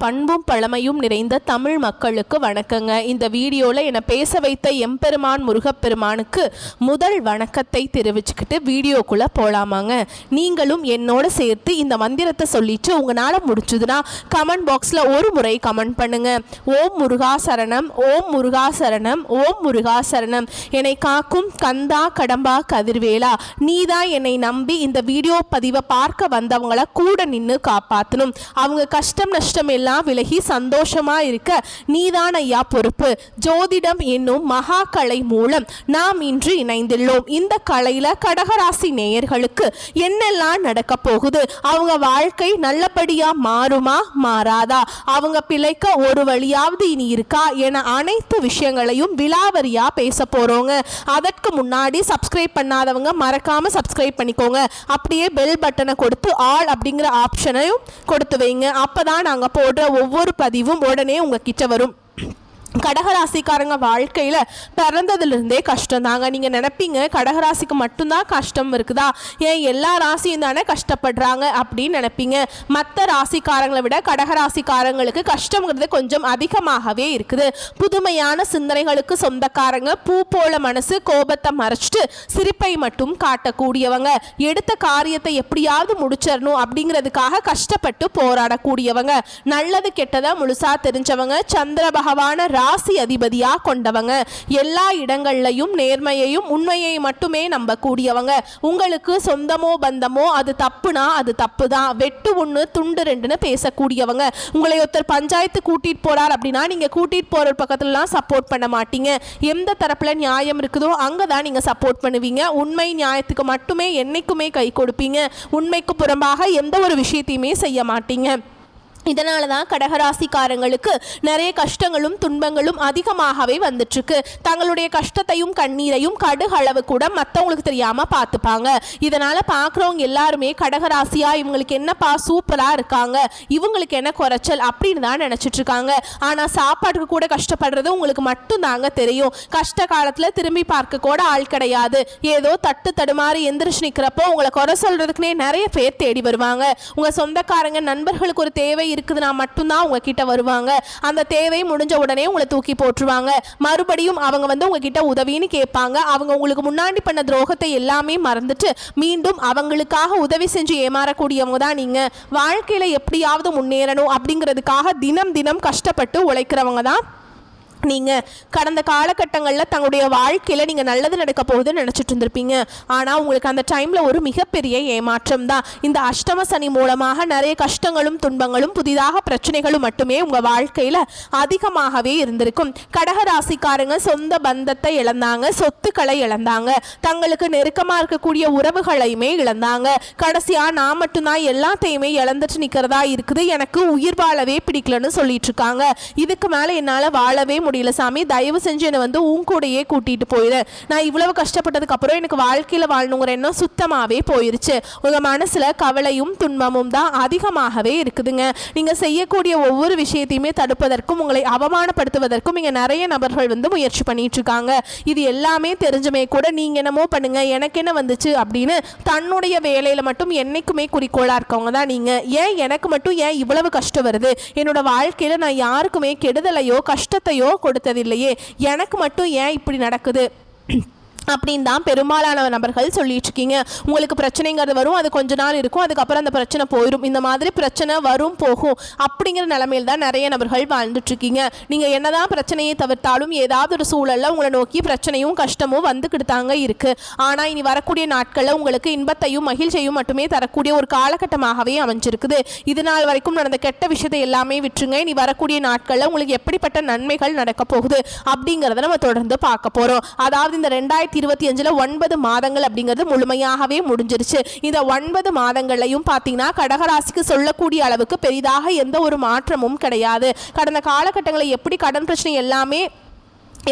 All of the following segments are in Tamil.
பண்பும் பழமையும் நிறைந்த தமிழ் மக்களுக்கு வணக்கங்க. இந்த வீடியோவில் என்னை பேச வைத்த எம்பெருமான் முருகப்பெருமானுக்கு முதல் வணக்கத்தை தெரிவிச்சுக்கிட்டு வீடியோக்குள்ளே போகலாமாங்க. நீங்களும் என்னோட சேர்த்து இந்த மந்திரத்தை சொல்லிட்டு உங்களால் முடிச்சதுன்னா கமெண்ட் பாக்ஸில் ஒரு முறை கமெண்ட் பண்ணுங்க. ஓம் முருகா சரணம், ஓம் முருகா சரணம், ஓம் முருகா சரணம். என்னை காக்கும் கந்தா கடம்பா கதிர்வேலா, நீதான் என்னை நம்பி இந்த வீடியோ பதிவை பார்க்க வந்தவங்கள கூட நின்று காப்பாற்றணும். அவங்க கஷ்டம் நஷ்டம் எல்லாம் விலகி சந்தோஷமா இருக்க நீதான் ஐயா பொறுப்பு. ஜோதிடம் என்னும் மகா கலை மூலம் நாம் இன்று இணைந்துள்ளோம். இந்த கலையில கடகராசி நேயர்களுக்கு என்னெல்லாம் நடக்க போகுது, அவங்க வாழ்க்கை நல்லபடியா மாறுமா மாறாதா, அவங்க பிழைக்க ஒரு வழியாவது இனி இருக்கா என அனைத்து விஷயங்களையும் விலாவரியா பேச போறோங்க. அதற்கு முன்னாடி சப்ஸ்கிரைப் பண்ணாதவங்க மறக்காம சப்ஸ்கிரைப் பண்ணிக்கோங்க. அப்படியே பெல் பட்டனை கொடுத்து ஆல் அப்படிங்கிற ஆப்ஷனையும் கொடுத்து வைங்க. அப்பதான் நாங்க போடுற ஒவ்வொரு பதிவும் உடனே உங்ககிட்ட வரும். கடகராசிக்காரங்க வாழ்க்கையில் பிறந்ததுலேருந்தே கஷ்டம் தாங்க. நீங்கள் நினைப்பீங்க கடகராசிக்கு மட்டும்தான் கஷ்டம் இருக்குதா, ஏன் எல்லா ராசியும் தானே கஷ்டப்படுறாங்க அப்படின்னு நினைப்பீங்க. மற்ற ராசிக்காரங்களை விட கடகராசிக்காரங்களுக்கு கஷ்டங்கிறது கொஞ்சம் அதிகமாகவே இருக்குது. புதுமையான சிந்தனைகளுக்கு சொந்தக்காரங்க, பூ போல மனசு, கோபத்தை மறைச்சிட்டு சிரிப்பை மட்டும் காட்டக்கூடியவங்க, எடுத்த காரியத்தை எப்படியாவது முடிச்சிடணும் அப்படிங்கிறதுக்காக கஷ்டப்பட்டு போராடக்கூடியவங்க, நல்லது கெட்டதை முழுசா தெரிஞ்சவங்க, சந்திர பகவான ராசி அதிபதியா கொண்டவங்க, எல்லா இடங்கள்லையும் நேர்மையையும் உண்மையை மட்டுமே நம்பக்கூடியவங்க. உங்களுக்கு சொந்தமோ பந்தமோ அது தப்புனா அது தப்பு தான், வெட்டு ஒன்று துண்டு ரெண்டுன்னு பேசக்கூடியவங்க. உங்களை ஒருத்தர் பஞ்சாயத்து கூட்டிட்டு போறார் அப்படின்னா நீங்க கூட்டிட்டு போற பக்கத்துலலாம் சப்போர்ட் பண்ண மாட்டீங்க. எந்த தரப்புல நியாயம் இருக்குதோ அங்கதான் நீங்க சப்போர்ட் பண்ணுவீங்க. உண்மை நியாயத்துக்கு மட்டுமே என்னைக்குமே கை கொடுப்பீங்க. உண்மைக்கு புறம்பாக எந்த ஒரு விஷயத்தையுமே செய்ய மாட்டீங்க. இதனால தான் கடகராசிக்காரங்களுக்கு நிறைய கஷ்டங்களும் துன்பங்களும் அதிகமாகவே வந்துட்டுருக்கு. தங்களுடைய கஷ்டத்தையும் கண்ணீரையும் கடுகளவு கூட மற்றவங்களுக்கு தெரியாமல் பார்த்துப்பாங்க. இதனால் பார்க்குறவங்க எல்லாருமே கடகராசியா இவங்களுக்கு என்னப்பா சூப்பராக இருக்காங்க, இவங்களுக்கு என்ன குறைச்சல் அப்படின்னு தான் நினச்சிட்டு இருக்காங்க. ஆனால் சாப்பாட்டுக்கு கூட கஷ்டப்படுறது உங்களுக்கு மட்டும்தாங்க தெரியும். கஷ்ட காலத்தில் திரும்பி பார்க்க கூட ஆள் கிடையாது. ஏதோ தட்டு தடுமாறி எந்திரிச்சு நிற்கிறப்போ உங்களை குறை சொல்கிறதுக்குனே நிறைய பேர் தேடி வருவாங்க. உங்கள் சொந்தக்காரங்க நண்பர்களுக்கு ஒரு தேவை இருக்குதுன்னா மட்டும்தான் உங்ககிட்ட வருவாங்க. அந்த தேவை முடிஞ்ச உடனே உங்களை தூக்கி போட்டுருவாங்க. மறுபடியும் அவங்க உங்ககிட்ட உதவின்னு கேட்பாங்க. அவங்க உங்களுக்கு முன்னாடி பண்ண துரோகத்தை எல்லாமே மறந்துட்டு மீண்டும் அவங்களுக்காக உதவி செஞ்சு ஏமாறக்கூடியவங்க தான் நீங்க. வாழ்க்கையில எப்படியாவது முன்னேறணும் அப்படிங்கிறதுக்காக தினம் தினம் கஷ்டப்பட்டு உழைக்கிறவங்க தான் நீங்கள். கடந்த காலகட்டங்களில் தங்களுடைய வாழ்க்கையில் நீங்கள் நல்லது நடக்க போகுதுன்னு நினச்சிட்டு இருந்திருப்பீங்க. ஆனால் உங்களுக்கு அந்த டைமில் ஒரு மிகப்பெரிய ஏமாற்றம் தான். இந்த அஷ்டம சனி மூலமாக நிறைய கஷ்டங்களும் துன்பங்களும் புதிதாக பிரச்சனைகளும் மட்டுமே உங்கள் வாழ்க்கையில் அதிகமாகவே இருந்திருக்கும். கடகராசிக்காரங்க சொந்த பந்தத்தை இழந்தாங்க, சொத்துக்களை இழந்தாங்க, தங்களுக்கு நெருக்கமாக இருக்கக்கூடிய உறவுகளையுமே இழந்தாங்க. கடைசியாக நான் மட்டும்தான் எல்லாத்தையுமே இழந்துட்டு நிற்கிறதா இருக்குது, எனக்கு உயிர் வாழவே பிடிக்கலன்னு சொல்லிட்டு இருக்காங்க. இதுக்கு மேலே என்னால் வாழவே முடியல சாமி, தயவு செஞ்சு என்னை உன் கூடையே கூட்டிட்டு போயிடு. நான் இவ்வளவு கஷ்டப்பட்டதுக்கு அப்புறம் எனக்கு வாழ்க்கையில வாழணுங்கிற எண்ணம் சுத்தமாவே போயிருச்சு. உங்க மனசுல கவலையும் துன்பமும் தான் அதிகமாகவே இருக்குதுங்க. நீங்க செய்யக்கூடிய ஒவ்வொரு விஷயத்தையுமே தடுப்பதற்கும் உங்களை அவமானப்படுத்துவதற்கும் இங்க நிறைய நபர்கள் முயற்சி பண்ணிட்டு இருக்காங்க. இது எல்லாமே தெரிஞ்சுமே கூட நீங்க என்னமோ பண்ணுங்க எனக்கு என்ன வந்துச்சு அப்படின்னு தன்னுடைய வேலையில மட்டும் என்னைக்குமே குறிக்கோளா இருக்கவங்க தான் நீங்க. ஏன் எனக்கு மட்டும் ஏன் இவ்வளவு கஷ்டம் வருது, என்னோட வாழ்க்கையில நான் யாருக்குமே கெடுதலையோ கஷ்டத்தையோ கொடுத்ததில்லையே, எனக்கு மட்டும் ஏன் இப்படி நடக்குது அப்படின்னு தான் பெரும்பாலான நபர்கள் சொல்லிட்டு இருக்கீங்க. உங்களுக்கு பிரச்சனைங்கிறது வரும், அது கொஞ்ச நாள் இருக்கும், அதுக்கப்புறம் அந்த பிரச்சனை போயிடும். இந்த மாதிரி பிரச்சனை வரும் போகும் அப்படிங்கிற நிலைமையில் தான் நிறைய நபர்கள் வாழ்ந்துட்டு இருக்கீங்க. நீங்கள் என்னதான் பிரச்சனையை தவிர்த்தாலும் ஏதாவது ஒரு சூழலில் உங்களை நோக்கி பிரச்சனையும் கஷ்டமும் வந்துக்கிட்டு தாங்க இருக்கு. ஆனால் இனி வரக்கூடிய நாட்களில் உங்களுக்கு இன்பத்தையும் மகிழ்ச்சியையும் மட்டுமே தரக்கூடிய ஒரு காலகட்டமாகவே அமைஞ்சிருக்குது. இது நாள் வரைக்கும் நடந்த கெட்ட விஷயத்தை எல்லாமே விட்டுருங்க. இனி வரக்கூடிய நாட்களில் உங்களுக்கு எப்படிப்பட்ட நன்மைகள் நடக்க போகுது அப்படிங்கிறத நம்ம தொடர்ந்து பார்க்க போகிறோம். அதாவது இந்த 2025 9 மாதங்கள் அப்படிங்கிறது முழுமையாகவே முடிஞ்சிருச்சு. இந்த 9 மாதங்களையும் பார்த்தீங்கன்னா கடகராசிக்கு சொல்லக்கூடிய அளவுக்கு பெரிதாக எந்த ஒரு மாற்றமும் கிடையாது. கடந்த காலகட்டங்களில் எப்படி கடன் பிரச்சனை எல்லாமே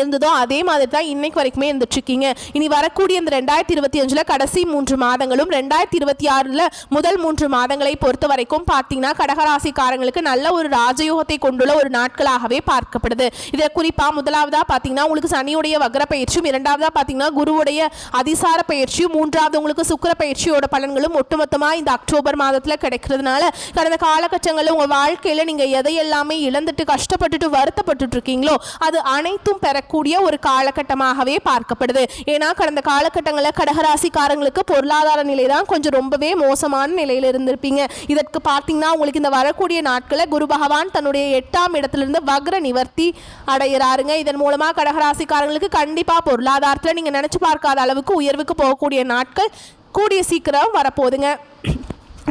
இருந்ததோ அதே மாதிரி தான் இன்னைக்கு வரைக்குமே இருந்துட்டுருக்கீங்க. இனி வரக்கூடிய இந்த 2025 கடைசி 3 மாதங்களும் 2026 முதல் 3 மாதங்களை பொறுத்த வரைக்கும் பார்த்தீங்கன்னா கடகராசிக்காரங்களுக்கு நல்ல ஒரு ராஜயோகத்தை கொண்டுள்ள ஒரு நாட்களாகவே பார்க்கப்படுது. இதில் குறிப்பாக முதலாவதாக பார்த்தீங்கன்னா உங்களுக்கு சனியுடைய வக்ர பயிற்சியும், இரண்டாவதாக பார்த்தீங்கன்னா குருவுடைய அதிசார பயிற்சியும், மூன்றாவது உங்களுக்கு சுக்கிர பயிற்சியோட பலன்களும் ஒட்டுமொத்தமாக இந்த அக்டோபர் மாதத்தில் கிடைக்கிறதுனால கடந்த காலகட்டங்களில் உங்கள் வாழ்க்கையில் நீங்கள் எதையெல்லாமே இழந்துட்டு கஷ்டப்பட்டுட்டு வருத்தப்பட்டு இருக்கீங்களோ அது அனைத்தும் கூடிய ஒரு காலகட்டமாகவே பார்க்கப்படுது. ஏன்னா கடந்த காலகட்டங்களில் கடகராசிக்காரங்களுக்கு பொருளாதார நிலை தான் கொஞ்சம் ரொம்பவே மோசமான நிலையில் இருந்திருப்பீங்க. இதற்கு பார்த்தீங்கன்னா உங்களுக்கு இந்த வரக்கூடிய நாட்களில் குரு பகவான் தன்னுடைய 8ஆம் இடத்திலிருந்து வக்ர நிவர்த்தி அடைகிறாருங்க. இதன் மூலமா கடகராசிக்காரங்களுக்கு கண்டிப்பா பொருளாதாரத்தில் நீங்க நினைச்சு பார்க்காத அளவுக்கு உயர்வுக்கு போகக்கூடிய நாட்கள் கூடிய சீக்கிரம் வரப்போகுதுங்க.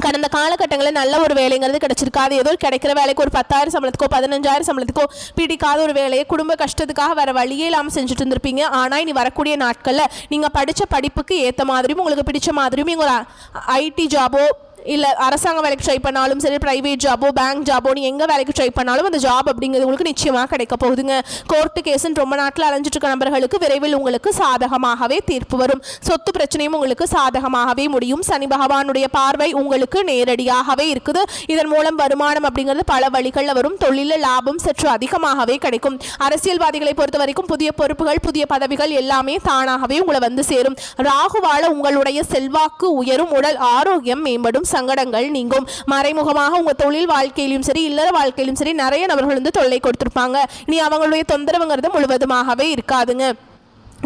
கடந்த காலகட்டங்களில் நல்ல ஒரு வேலைங்கிறது கிடைச்சிருக்காது. ஏதோ கிடைக்கிற வேலைக்கு ஒரு 10,000 சம்பளத்துக்கோ 15,000 சம்பளத்துக்கோ பிடிக்காத ஒரு வேலையை குடும்ப கஷ்டத்துக்காக வர வழியே இல்லாமல் செஞ்சுட்டு இருந்திருப்பீங்க. ஆனால் இனி வரக்கூடிய நாட்களில் நீங்கள் படித்த படிப்புக்கு ஏற்ற மாதிரியும் உங்களுக்கு பிடிச்ச மாதிரியும் நீங்கள் ஒரு ஐடி ஜாபோ இல்லை அரசாங்க வேலைக்கு ட்ரை பண்ணாலும் சரி, ப்ரைவேட் ஜாபோ பேங்க் ஜாபோ நீ எங்கே வேலைக்கு ட்ரை பண்ணாலும் அந்த ஜாப் அப்படிங்கிறது உங்களுக்கு நிச்சயமாக கிடைக்க போகுதுங்க. கோர்ட்டு கேஸுன்னு ரொம்ப நாட்டில் அலைஞ்சிட்டு இருக்க நபர்களுக்கு விரைவில் உங்களுக்கு சாதகமாகவே தீர்ப்பு வரும். சொத்து பிரச்சனையும் உங்களுக்கு சாதகமாகவே முடியும். சனி பகவானுடைய பார்வை உங்களுக்கு நேரடியாகவே இருக்குது. இதன் மூலம் வருமானம் அப்படிங்கிறது பல வழிகளில் வரும். தொழிலில் லாபம் சற்று அதிகமாகவே கிடைக்கும். அரசியல்வாதிகளை பொறுத்த வரைக்கும் புதிய பொறுப்புகள் புதிய பதவிகள் எல்லாமே தானாகவே உங்களை வந்து சேரும். ராகுவால உங்களுடைய செல்வாக்கு உயரும், உடல் ஆரோக்கியம் மேம்படும், சங்கடங்கள் நீங்கும். மறைமுகமாக உங்க தொழில் வாழ்க்கையிலும் சரி இல்லற வாழ்க்கையிலும் சரி நிறைய நபர்கள் வந்து தொல்லை கொடுத்திருப்பாங்க. இனி அவங்களுடைய தொந்தரவுங்கிறது முழுவதுமாகவே இருக்காதுங்க.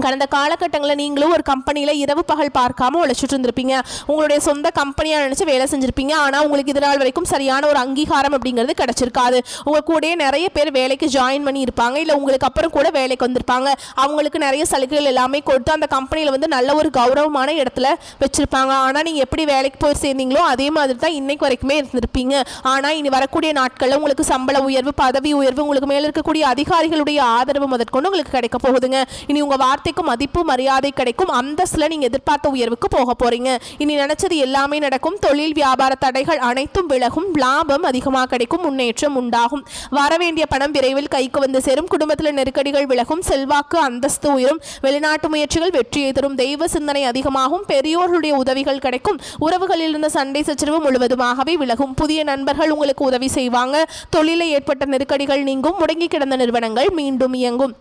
கடந்த காலகட்டங்களில் நீங்களும் ஒரு கம்பெனியில் இரவு பகல் பார்க்காம உழைச்சிட்டு இருந்திருப்பீங்க. உங்களுடைய சொந்த கம்பெனியாக நினச்சி வேலை செஞ்சுருப்பீங்க. ஆனால் உங்களுக்கு இது நாள் வரைக்கும் சரியான ஒரு அங்கீகாரம் அப்படிங்கிறது கிடச்சிருக்காது. உங்கள் கூட நிறைய பேர் வேலைக்கு ஜாயின் பண்ணி இருப்பாங்க, இல்லை உங்களுக்கு அப்புறம் கூட வேலைக்கு வந்திருப்பாங்க. அவங்களுக்கு நிறைய சலுகைகள் எல்லாமே கொடுத்து அந்த கம்பெனியில் வந்து நல்ல ஒரு கௌரவமான இடத்துல வச்சுருப்பாங்க. ஆனால் நீங்கள் எப்படி வேலைக்கு போய் சேர்ந்தீங்களோ அதே மாதிரி தான் இன்னைக்கு வரைக்குமே இருந்திருப்பீங்க. ஆனால் இனி வரக்கூடிய நாட்களில் உங்களுக்கு சம்பள உயர்வு பதவி உயர்வு உங்களுக்கு மேலே இருக்கக்கூடிய அதிகாரிகளுடைய ஆதரவு முதற்கொண்டு உங்களுக்கு கிடைக்க போகுதுங்க. இனி உங்கள் வார்த்தைக்கு மதிப்பு மரியாதை கிடைக்கும். அந்தஸ்துல நீங்க எதிர்பார்த்த உயர்வுக்கு போக போறீங்க. இனி நினைச்சது எல்லாமே நடக்கும். தொழில் வியாபார தடைகள் அனைத்தும் விலகும். லாபம் அதிகமாக கிடைக்கும். முன்னேற்றம் உண்டாகும். வரவேண்டிய பணம் விரைவில் கைக்கு வந்து சேரும். குடும்பத்தில் நெருக்கடிகள் விலகும். செல்வாக்கு அந்தஸ்து உயரும். வெளிநாட்டு முயற்சிகள் வெற்றியை தரும். தெய்வ சிந்தனை அதிகமாகும். பெரியோர்களுடைய உதவிகள் கிடைக்கும். உறவுகளில் இருந்த சண்டை சச்சரவு முழுவதுமாகவே விலகும். புதிய நண்பர்கள் உங்களுக்கு உதவி செய்வாங்க. தொழிலில் ஏற்பட்ட நெருக்கடிகள் நீங்கும். முடங்கி கிடந்த நிறுவனங்கள் மீண்டும் இயங்கும்.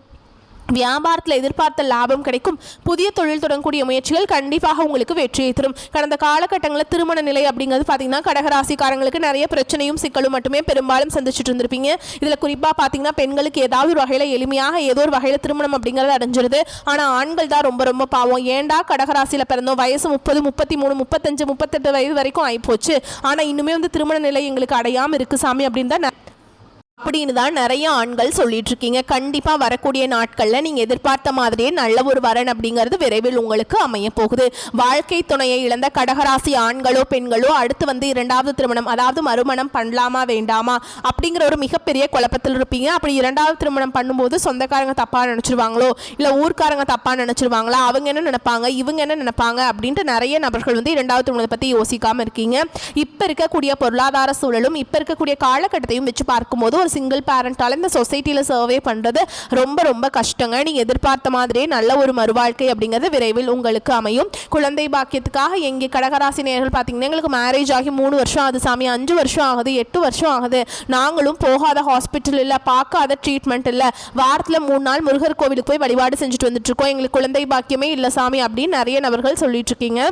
வியாபாரத்தில் எதிர்பார்த்த லாபம் கிடைக்கும். புதிய தொழில் தொடங்கக்கூடிய முயற்சிகள் கண்டிப்பாக உங்களுக்கு வெற்றியை தரும். கடந்த காலகட்டங்களில் திருமண நிலை அப்படிங்கிறது பார்த்தீங்கன்னா கடகராசிக்காரங்களுக்கு நிறைய பிரச்சனையும் சிக்கலும் மட்டுமே பெரும்பாலும் சந்திச்சுட்டு இருந்திருப்பீங்க. இதில் குறிப்பாக பார்த்தீங்கன்னா பெண்களுக்கு ஏதாவது ஒரு வகையில் எளிமையாக ஏதோ ஒரு வகையில் திருமணம் அப்படிங்கிறது அடைஞ்சிருது. ஆனால் ஆண்கள் தான் ரொம்ப ரொம்ப பாவம். ஏண்டா கடகராசியில் பிறந்தோம், வயசு 30 33 35 38 வயது வரைக்கும் ஆகிப்போச்சு, ஆனால் இன்னுமே வந்து திருமண நிலை எங்களுக்கு அடையாமல் இருக்கு சாமி அப்படின்னு தான் அப்படின்னு தான் நிறைய ஆண்கள் சொல்லிட்டு இருக்கீங்க. கண்டிப்பா வரக்கூடிய நாட்கள்ல நீங்க எதிர்பார்த்த மாதிரியே நல்ல ஒரு வரன் அப்படிங்கிறது விரைவில் உங்களுக்கு அமைய போகுது. வாழ்க்கை துணையை இழந்த கடகராசி ஆண்களோ பெண்களோ அடுத்து வந்து 2வது திருமணம் அதாவது மறுமணம் பண்ணலாமா வேண்டாமா அப்படிங்கிற ஒரு மிகப்பெரிய குழப்பத்தில் இருப்பீங்க. அப்படி 2வது திருமணம் பண்ணும்போது சொந்தக்காரங்க தப்பா நினைச்சிருவாங்களோ இல்ல ஊர்க்காரங்க தப்பா நினைச்சிருவாங்களா, அவங்க என்ன நினைப்பாங்க இவங்க என்ன நினைப்பாங்க அப்படின்ட்டு நிறைய நபர்கள் வந்து 2வது திருமணத்தை பத்தி யோசிக்காம இருக்கீங்க. இப்ப இருக்கக்கூடிய பொருளாதார சூழலும் இப்ப இருக்கக்கூடிய காலகட்டத்தையும் வச்சு பார்க்கும்போது சிங்கிள் பேரண்டால இந்த சொசைட்டியில் சர்வே பண்ணுறது ரொம்ப ரொம்ப கஷ்டங்க. நீங்கள் எதிர்பார்த்த மாதிரியே நல்ல ஒரு மறுவாழ்க்கை அப்படிங்கிறது விரைவில் உங்களுக்கு அமையும். குழந்தை பாக்கியத்துக்காக எங்கே கடகராசி நேயர்கள் பார்த்தீங்கன்னா எங்களுக்கு மேரேஜ் ஆகி 3 வருஷம் ஆகுது சாமி, 5 வருஷம் ஆகுது, 8 வருஷம் ஆகுது, நாங்களும் போகாத ஹாஸ்பிட்டல் இல்லை, பார்க்காத ட்ரீட்மெண்ட் இல்லை, வாரத்தில் 3 நாள் முருகர் கோவிலுக்கு போய் வழிபாடு செஞ்சுட்டு வந்துட்டு இருக்கோம், எங்களுக்கு குழந்தை பாக்கியமே இல்லை சாமி அப்படின்னு நிறைய நபர்கள் சொல்லிட்டு இருக்கீங்க.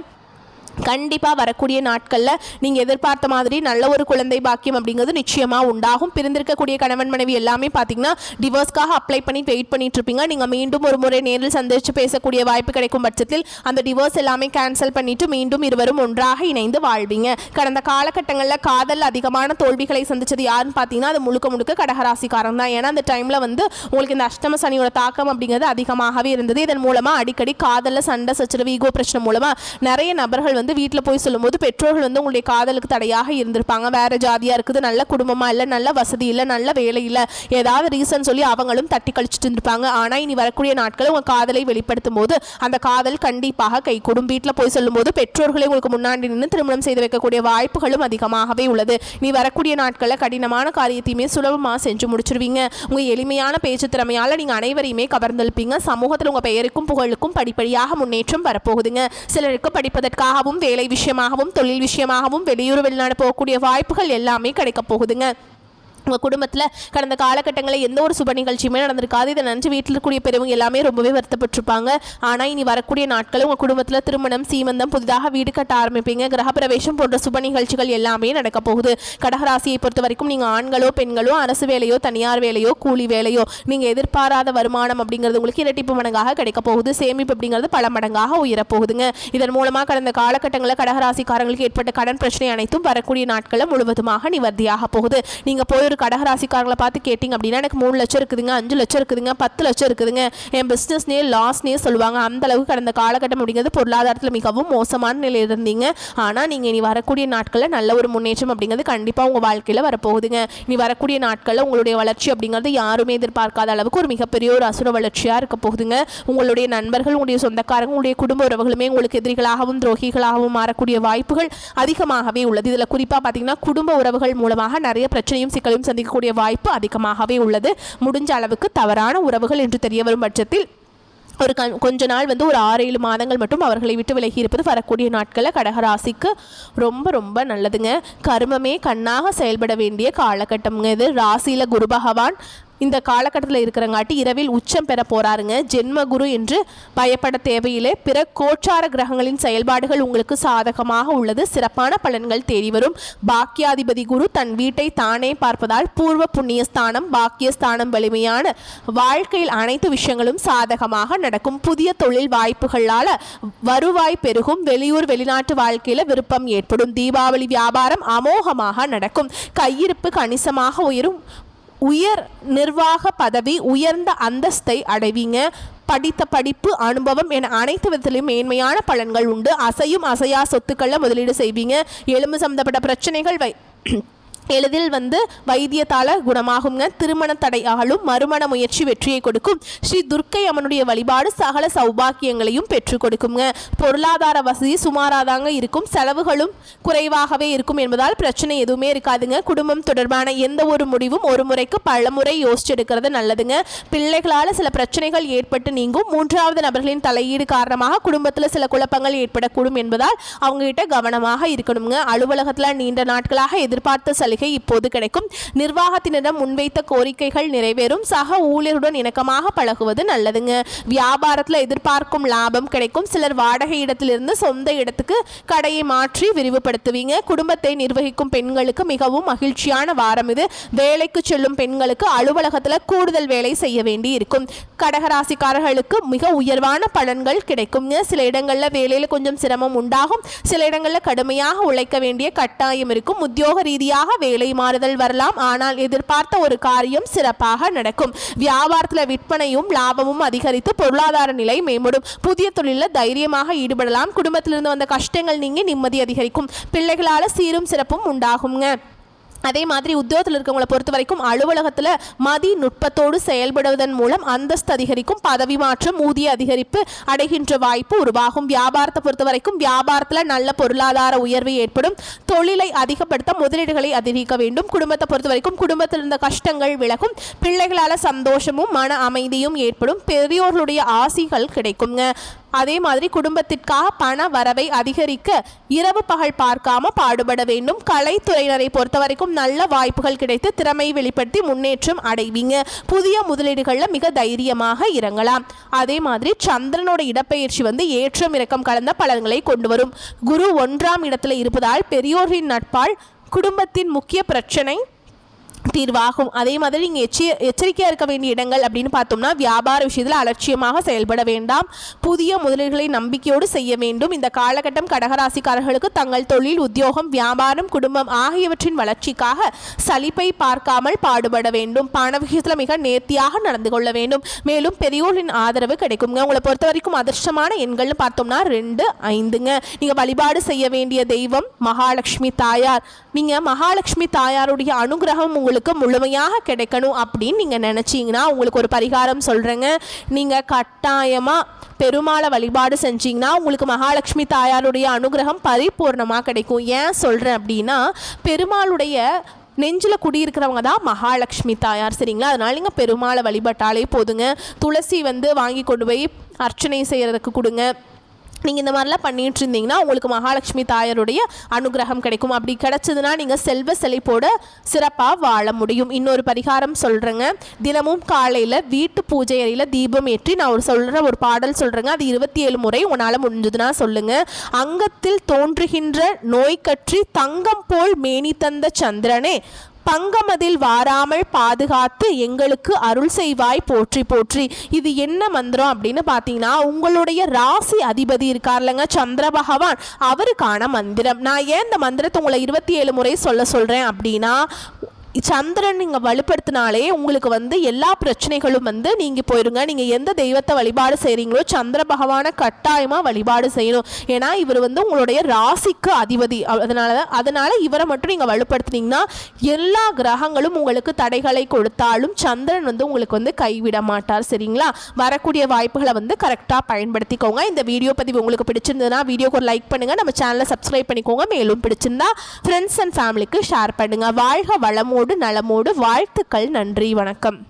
கண்டிப்பாக வரக்கூடிய நாட்களில் நீங்கள் எதிர்பார்த்த மாதிரி நல்ல ஒரு குழந்தை பாக்கியம் அப்படிங்கிறது நிச்சயமாக உண்டாகும். பிரிந்திருக்கக்கூடிய கணவன் மனைவி எல்லாமே பார்த்தீங்கன்னா டிவோர்ஸ்க்காக அப்ளை பண்ணி வெயிட் பண்ணிட்டு இருப்பீங்க. நீங்கள் மீண்டும் ஒரு முறை நேரில் சந்தித்து பேசக்கூடிய வாய்ப்பு கிடைக்கும் பட்சத்தில் அந்த டிவோர்ஸ் எல்லாமே கேன்சல் பண்ணிட்டு மீண்டும் இருவரும் ஒன்றாக இணைந்து வாழ்வீங்க. கடந்த காலகட்டங்களில் காதல் அதிகமான தோல்விகளை சந்திச்சது யாருன்னு பார்த்தீங்கன்னா அது முழுக்க முழுக்க கடகராசிக்காரன் தான். ஏன்னா அந்த டைமில் வந்து உங்களுக்கு இந்த அஷ்டம சனியோட தாக்கம் அப்படிங்கிறது அதிகமாகவே இருந்தது. இதன் மூலமாக அடிக்கடி காதலில் சண்டை சச்சரவு ஈகோ பிரச்சனை மூலமாக நிறைய நபர்கள் வந்து வீட்டில் போய் சொல்லும்போது பெற்றோர்கள் வந்து உங்களுடைய காதலுக்கு தடையாக இருந்திருப்பாங்க. வேறு ஜாதியாக இருக்குது, நல்ல குடும்பமாக இல்லை, நல்ல வசதி இல்லை, நல்ல வேலை இல்லை, ஏதாவது ரீசன் சொல்லி அவங்களும் தட்டி கழிச்சிட்டு இருந்திருப்பாங்க. ஆனால் இனி வரக்கூடிய நாட்களில் உங்கள் காதலை வெளிப்படுத்தும் போது அந்த காதல் கண்டிப்பாக கைகூடும். வீட்டில் போய் சொல்லும்போது பெற்றோர்களை உங்களுக்கு முன்னாடி நின்று திருமணம் செய்து வைக்கக்கூடிய வாய்ப்புகளும் அதிகமாகவே உள்ளது. நீ வரக்கூடிய நாட்களில் கடினமான காரியத்தையுமே சுலபமாக செஞ்சு முடிச்சிருவீங்க. உங்கள் எளிமையான பேச்சு திறமையால் நீங்கள் அனைவரையுமே கவர்ந்தெழுப்பீங்க. சமூகத்தில் உங்கள் பெயருக்கும் புகழுக்கும் படிப்படியாக முன்னேற்றம் வரப்போகுதுங்க. சிலருக்கு படிப்பதற்காகவும் வேலை விஷயமாகவும் தொழில் விஷயமாகவும் வெளியூர் வெளிநாடு போகக்கூடிய வாய்ப்புகள் எல்லாமே கிடைக்க போகுதுங்க. உங்கள் குடும்பத்தில் கடந்த காலகட்டங்களில் எந்த ஒரு சுப நிகழ்ச்சியுமே நடந்திருக்காது. இதை நினச்சி வீட்டில் இருக்கக்கூடிய பெரியவங்க எல்லாமே ரொம்பவே வருத்தப்பட்டிருப்பாங்க. ஆனால் இனி வரக்கூடிய நாட்கள் உங்கள் குடும்பத்தில் திருமணம், சீமந்தம், புதிதாக வீடு கட்ட ஆரம்பிப்பீங்க. கிரகப்பிரவேசம் போன்ற சுப நிகழ்ச்சிகள் எல்லாமே நடக்க போகுது. கடகராசியை பொறுத்த வரைக்கும் நீங்கள் ஆண்களோ பெண்களோ, அரசு வேலையோ தனியார் வேலையோ கூலி வேலையோ, நீங்கள் எதிர்பாராத வருமானம் அப்படிங்கிறது உங்களுக்கு இரட்டிப்பு மடங்காக கிடைக்க போகுது. சேமிப்பு அப்படிங்கிறது பல மடங்காக உயரப்போகுதுங்க. இதன் மூலமாக கடந்த காலகட்டங்களில் கடகராசிக்காரங்களுக்கு ஏற்பட்ட கடன் பிரச்சனை அனைத்தும் வரக்கூடிய நாட்களில் முழுவதுமாக நிவர்த்தியாக போகுது. நீங்கள் போய் கடகராசிக்காரங்களை பார்த்து கேட்டிங்க அப்படின்னா எனக்கு 3 லட்சம் இருக்குதுங்க, 5 லட்சம் இருக்குதுங்க, 10 லட்சம் இருக்குதுங்க, என் பிஸ்னஸ்னே லாஸ்னே சொல்லுவாங்க. அந்த அளவுக்கு கடந்த காலகட்டம் அப்படிங்கிறது பொருளாதாரத்தில் மிகவும் மோசமான நிலையில் இருந்தீங்க. ஆனால் நீங்கள் இனி வரக்கூடிய நாட்களில் நல்ல ஒரு முன்னேற்றம் அப்படிங்கிறது கண்டிப்பாக உங்கள் வாழ்க்கையில் வரப்போகுதுங்க. இனி வரக்கூடிய நாட்களில் உங்களுடைய வளர்ச்சி அப்படிங்கிறது யாருமே எதிர்பார்க்காத அளவுக்கு ஒரு மிகப்பெரிய ஒரு அசுர வளர்ச்சியாக இருக்க போகுதுங்க. உங்களுடைய நண்பர்கள், உங்களுடைய சொந்தக்காரங்க, உங்களுடைய குடும்ப உறவுகளுமே உங்களுக்கு எதிரிகளாகவும் துரோகிகளாகவும் மாறக்கூடிய வாய்ப்புகள் அதிகமாகவே உள்ளது. இதில் குறிப்பாக பார்த்தீங்கன்னா குடும்ப உறவுகள் மூலமாக நிறைய பிரச்சனையும் சிக்கலையும் சந்திக்கக்கூடிய வாய்ப்பு அதிகமாகவே உள்ளது. முடிஞ்ச அளவுக்கு தவறான உறவுகள் என்று தெரிய வரும் பட்சத்தில் ஒரு கொஞ்ச நாள் வந்து ஒரு 6-7 மாதங்கள் மட்டும் அவர்களை விட்டு விலகி இருப்பது வரக்கூடிய நாட்களில் கடகராசிக்கு ரொம்ப ரொம்ப நல்லதுங்க. கர்மமே கண்ணாக செயல்பட வேண்டிய காலகட்டம்ங்க இது. ராசியில் குரு பகவான் இந்த காலகட்டத்தில் இருக்கிறங்காட்டி இரவில் உச்சம் பெற போறாருங்க. ஜென்ம குரு என்று பயப்பட தேவையில்லை. பிற கோச்சார கிரகங்களின் செயல்பாடுகள் உங்களுக்கு சாதகமாக உள்ளது. சிறப்பான பலன்கள் தேடி வரும். பாக்கியாதிபதி குரு தன் வீட்டை தானே பார்ப்பதால் பூர்வ புண்ணியஸ்தானம், பாக்கியஸ்தானம் வலிமையான வாழ்க்கையில் அனைத்து விஷயங்களும் சாதகமாக நடக்கும். புதிய தொழில் வாய்ப்புகளால் வருவாய் பெருகும். வெளியூர் வெளிநாட்டு வாழ்க்கையில் விருப்பம் ஏற்படும். தீபாவளி வியாபாரம் அமோகமாக நடக்கும். கையிருப்பு கணிசமாக உயரும். உயர் நிர்வாக பதவி, உயர்ந்த அந்தஸ்தை அடைவீங்க. படித்த படிப்பு, அனுபவம் என அனைத்து விதத்திலும் மேன்மையான பலன்கள் உண்டு. அசையும் அசையா சொத்துக்களில் முதலீடு செய்வீங்க. எலும்பு சம்பந்தப்பட்ட பிரச்சனைகள் எளிதில் வந்து வைத்தியத்தால் குணமாகுங்க. திருமண தடை அகலும். மறுமண முயற்சி வெற்றியை கொடுக்கும். ஸ்ரீ துர்க்கை அம்மனுடைய வழிபாடு சகல சௌபாக்கியங்களையும் பெற்றுக் கொடுக்குங்க. பொருளாதார வசதி சுமாராதாங்க இருக்கும். செலவுகளும் குறைவாகவே இருக்கும் என்பதால் பிரச்சனை எதுவுமே இருக்காதுங்க. குடும்பம் தொடர்பான எந்த ஒரு முடிவும் ஒரு முறைக்கு பல முறை யோசிச்சு எடுக்கிறது நல்லதுங்க. பிள்ளைகளால் சில பிரச்சனைகள் ஏற்பட்டு நீங்கும். 3வது நபர்களின் தலையீடு காரணமாக குடும்பத்தில் சில குழப்பங்கள் ஏற்படக்கூடும் என்பதால் அவங்ககிட்ட கவனமாக இருக்கணுங்க. அலுவலகத்தில் நீண்ட நாட்களாக எதிர்பார்த்த சலுகை இப்போது கிடைக்கும். நிர்வாகத்தினரிடம் முன்வைத்த கோரிக்கைகள் நிறைவேறும். சக ஊழியருடன் இணக்கமாக பழகுவது நல்லதுங்க. வியாபாரத்தில் எதிர்பார்க்கும் லாபம் கிடைக்கும். சிலர் வாடகை இடத்திலிருந்து சொந்த இடத்துக்கு கடையை மாற்றி விரிவுபடுத்துவீங்க. குடும்பத்தை நிர்வகிக்கும் பெண்களுக்கு மிகவும் மகிழ்ச்சியான வாரம் இது. வேலைக்கு செல்லும் பெண்களுக்கு அலுவலகத்தில் கூடுதல் வேலை செய்ய வேண்டி இருக்கும். கடகராசிக்காரர்களுக்கு மிக உயர்வான பலன்கள் கிடைக்குங்க. சில இடங்களில் வேலையில் கொஞ்சம் சிரமம் உண்டாகும். சில இடங்களில் கடுமையாக உழைக்க வேண்டிய கட்டாயம் இருக்கும். உத்தியோக ரீதியாக வேலை மாறுதல் வரலாம். ஆனால் எதிர்பார்த்த ஒரு காரியம் சிறப்பாக நடக்கும். வியாபாரத்தில் விற்பனையும் லாபமும் அதிகரித்து பொருளாதார நிலை மேம்படும். புதிய தொழிலில் தைரியமாக ஈடுபடலாம். குடும்பத்திலிருந்து வந்த கஷ்டங்கள் நீங்கி நிம்மதி அதிகரிக்கும். பிள்ளைகளால் சீரும் சிறப்பும் உண்டாகுங்க. அதே மாதிரி உத்தியோகத்தில் இருக்கவங்களை பொறுத்த வரைக்கும் அலுவலகத்தில் மதி நுட்பத்தோடு செயல்படுவதன் மூலம் அந்தஸ்து அதிகரிக்கும். பதவி மாற்றம், ஊதிய அதிகரிப்பு அடைகின்ற வாய்ப்பு உருவாகும். வியாபாரத்தை பொறுத்த வரைக்கும் வியாபாரத்தில் நல்ல பொருளாதார உயர்வு ஏற்படும். தொழிலை அதிகப்படுத்த முதலீடுகளை அதிகரிக்க வேண்டும். குடும்பத்தை பொறுத்த வரைக்கும் குடும்பத்தில் இருந்த கஷ்டங்கள் விலகும். பிள்ளைகளால் சந்தோஷமும் மன அமைதியும் ஏற்படும். பெரியோர்களுடைய ஆசிகள் கிடைக்குங்க. அதே மாதிரி குடும்பத்திற்காக பண வரவை அதிகரிக்க இரவு பகல் பார்க்காம பாடுபட வேண்டும். கலைத்துறையினரை பொறுத்த வரைக்கும் நல்ல வாய்ப்புகள் கிடைத்து திறமை வெளிப்படுத்தி முன்னேற்றம் அடைவீங்க. புதிய முதலீடுகளில் மிக தைரியமாக இறங்கலாம். அதே மாதிரி சந்திரனோட இடப்பெயர்ச்சி வந்து ஏற்றம் இறக்கம் கலந்த பலன்களை கொண்டு வரும். குரு 1ஆம் இடத்துல இருப்பதால் பெரியோரின் நட்பால் குடும்பத்தின் முக்கிய பிரச்சனை தீர்வாகும். அதே மாதிரி நீங்கள் எச்சரிக்கையாக இருக்க வேண்டிய இடங்கள் அப்படின்னு பார்த்தோம்னா, வியாபார விஷயத்தில் அலட்சியமாக செயல்பட வேண்டாம். புதிய முதலீடுகளை நம்பிக்கையோடு செய்ய வேண்டும். இந்த காலகட்டம் கடகராசிக்காரர்களுக்கு தங்கள் தொழில், உத்தியோகம், வியாபாரம், குடும்பம் ஆகியவற்றின் வளர்ச்சிக்காக சலிப்பை பார்க்காமல் பாடுபட வேண்டும். பண விஷயத்தில் மிக நேர்த்தியாக நடந்து கொள்ள வேண்டும். மேலும் பெரியோரின் ஆதரவு கிடைக்குங்க. உங்களை பொறுத்த வரைக்கும் அதிர்ஷ்டமான எண்கள்னு பார்த்தோம்னா 2, 5ங்க. நீங்கள் வழிபாடு செய்ய வேண்டிய தெய்வம் மகாலட்சுமி தாயார். நீங்கள் மகாலட்சுமி தாயாருடைய அனுகிரகம் உங்களுக்கு முழுமையாக கிடைக்கணும் அப்படின்னு நீங்கள் நினச்சிங்கன்னா உங்களுக்கு ஒரு பரிகாரம் சொல்கிறேங்க. நீங்கள் கட்டாயமாக பெருமாளை வழிபாடு செஞ்சிங்கன்னா உங்களுக்கு மகாலட்சுமி தாயாருடைய அனுகிரகம் பரிபூர்ணமாக கிடைக்கும். ஏன் சொல்கிறேன் அப்படின்னா, பெருமாளுடைய நெஞ்சில் குடியிருக்கிறவங்க தான் மகாலட்சுமி தாயார், சரிங்களா? அதனால் நீங்கள் பெருமாளை வழிபட்டாலே போதுங்க. துளசி வாங்கி கொண்டு போய் அர்ச்சனை செய்கிறதுக்கு கொடுங்க. நீங்கள் இந்த மாதிரிலாம் பண்ணிகிட்டு இருந்தீங்கன்னா உங்களுக்கு மகாலட்சுமி தாயாருடைய அனுகிரகம் கிடைக்கும். அப்படி கிடச்சதுன்னா நீங்கள் செல்வ செழிப்போட சிறப்பாக வாழ முடியும். இன்னொரு பரிகாரம் சொல்கிறேங்க. தினமும் காலையில் வீட்டு பூஜை அறையில் தீபம் ஏற்றி நான் சொல்கிற ஒரு பாடல் சொல்கிறேங்க. அது 27 முறை உன்னால் முடிஞ்சதுன்னா சொல்லுங்கள். அங்கத்தில் தோன்றுகின்ற நோய் கற்றி தங்கம் போல் மேனி தந்த சந்திரனே, பங்கமதில் வாராமல் பாதுகாத்து எங்களுக்கு அருள் செய்வாய் போற்றி போற்றி. இது என்ன மந்திரம் அப்படின்னு பார்த்தீங்கன்னா, உங்களுடைய ராசி அதிபதி இருக்கார்லங்க சந்திர பகவான், அவருக்கான மந்திரம். நான் ஏன் இந்த மந்திரத்தை உங்களை 27 முறை சொல்கிறேன் அப்படின்னா, சந்திரன் நீங்கள் வலுப்படுத்தினாலே உங்களுக்கு எல்லா பிரச்சனைகளும் நீங்கி போயிருங்க. நீங்கள் எந்த தெய்வத்தை வழிபாடு செய்கிறீங்களோ சந்திர பகவானை கட்டாயமாக வழிபாடு செய்யணும். ஏன்னா இவர் உங்களுடைய ராசிக்கு அதிபதி. அதனால இவரை மட்டும் நீங்கள் வலுப்படுத்தினீங்கன்னா எல்லா கிரகங்களும் உங்களுக்கு தடைகளை கொடுத்தாலும் சந்திரன் உங்களுக்கு கைவிட மாட்டார், சரிங்களா? வரக்கூடிய வாய்ப்புகளை கரெக்டாக பயன்படுத்திக்கோங்க. இந்த வீடியோ பதிவு உங்களுக்கு பிடிச்சிருந்ததுன்னா வீடியோக்கு ஒரு லைக் பண்ணுங்கள். நம்ம சேனலை சப்ஸ்கிரைப் பண்ணிக்கோங்க. மேலும் பிடிச்சிருந்தா ஃப்ரெண்ட்ஸ் அண்ட் ஃபேமிலிக்கு ஷேர் பண்ணுங்கள். வாழ்க வளமோடு நலமோடு வாழ்த்துக்கள். நன்றி, வணக்கம்.